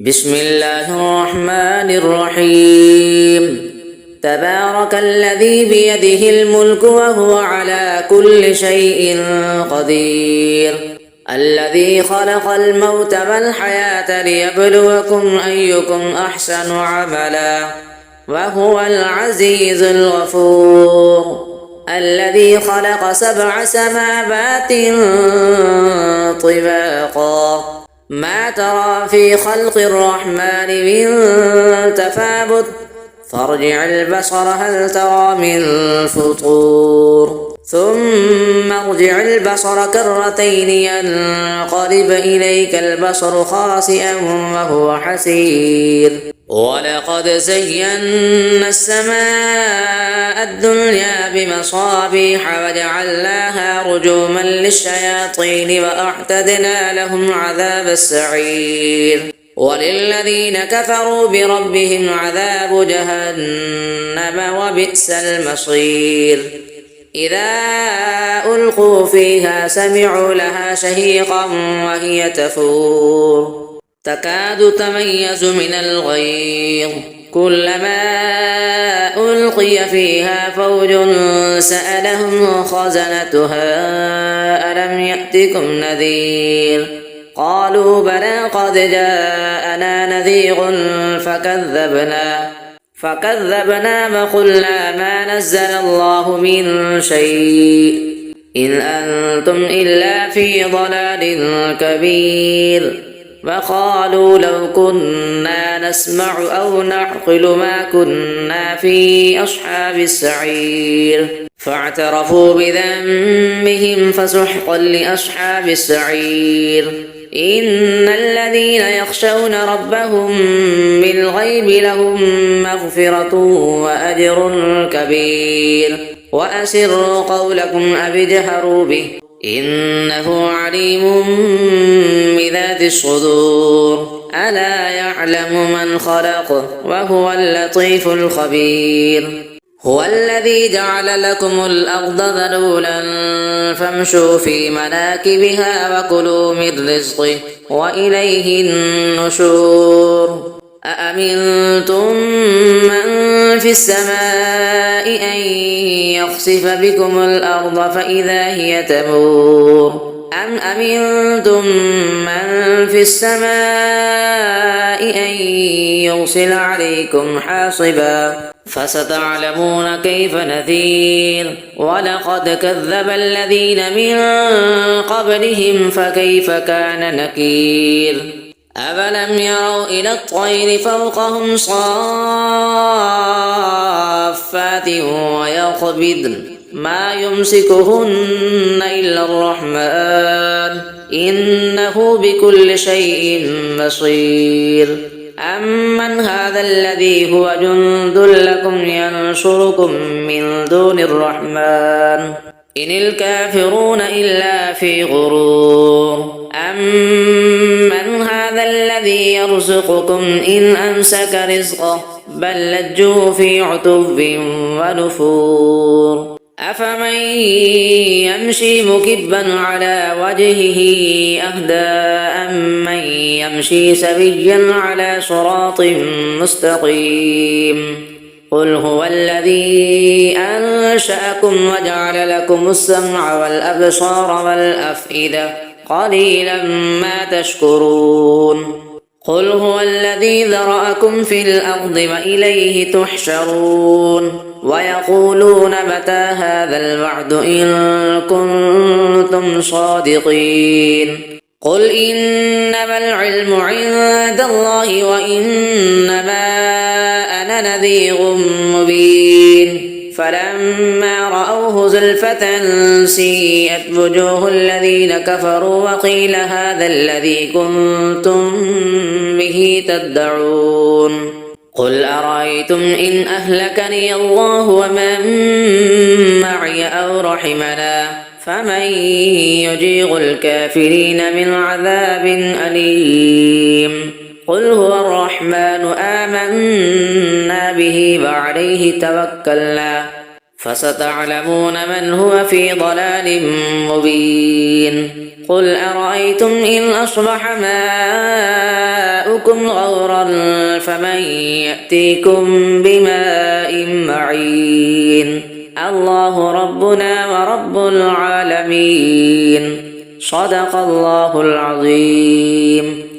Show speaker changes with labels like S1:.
S1: بسم الله الرحمن الرحيم تبارك الذي بيده الملك وهو على كل شيء قدير الذي خلق الموت والحياة ليبلوكم أيكم أحسن عملا وهو العزيز الغفور الذي خلق 7 سماوات طباقا ما ترى في خلق الرحمن من تفاوت فارجع البصر هل ترى من فطور ثم ارجع البصر كرتين ينقلب إليك البصر خاسئا وهو حسير ولقد زينا السماء الدنيا بمصابيح وجعلناها رجوما للشياطين وأعتدنا لهم عذاب السعير وللذين كفروا بربهم عذاب جهنم وبئس المصير إذا ألقوا فيها سمعوا لها شهيقا وهي تفور تكاد تميز من الغيظ كلما ألقي فيها فوج سألهم خزنتها ألم يأتكم نذير قالوا بلى قد جاءنا نذير فكذبنا وقلنا ما نزل الله من شيء إن أنتم إلا في ضلال كبير وقالوا لو كنا نسمع أو نعقل ما كنا في أصحاب السعير فاعترفوا بذنبهم فسحقا لأصحاب السعير إن الذين يخشون ربهم بالغيب لهم مغفرة وأجر كبير وأسروا قولكم أو اجهروا به إنه عليم بذات الصدور ألا يعلم من خلق وهو اللطيف الخبير هو الذي جعل لكم الأرض ذلولا فامشوا في مناكبها وكلوا من رزقه وإليه النشور أأمنتم من في السماء أن يخسف بكم الأرض فإذا هي تمور أم أمنتم من في السماء أن يرسل عليكم حاصبا فستعلمون كيف نذير ولقد كذب الذين من قبلهم فكيف كان نكير أفلم يروا إلى الطير فوقهم صافات ويقبضن ما يمسكهن إلا الرحمن إنه بكل شيء بصير أمن هذا الذي هو جند لكم ينصركم من دون الرحمن إن الكافرون إلا في غرور أمن هذا الذي يرزقكم إن أمسك رزقه بل لجوا في عتب ونفور أفمن يمشي مكبا على وجهه أهدى أمن يمشي سويا على صراط مستقيم قل هو الذي أنشأكم وجعل لكم السمع والأبصار والأفئدة قليلا ما تشكرون قل هو الذي ذرأكم في الأرض وإليه تحشرون ويقولون متى هذا الوعد إن كنتم صادقين قل إنما العلم عند الله وإنما أنا نذير مبين فلما رأوه زلفة سيئت وجوه الذين كفروا وقيل هذا الذي كنتم به تدعون قل أرأيتم إن أهلكني الله ومن معي أو رحمنا فمن يجير الكافرين من عذاب أليم قل هو الرحمن آمنا به وعليه توكلنا فستعلمون من هو في ضلال مبين قل أرأيتم إن أصبح ماؤكم غورا فمن يأتيكم بماء معين الله ربنا ورب العالمين صدق الله العظيم.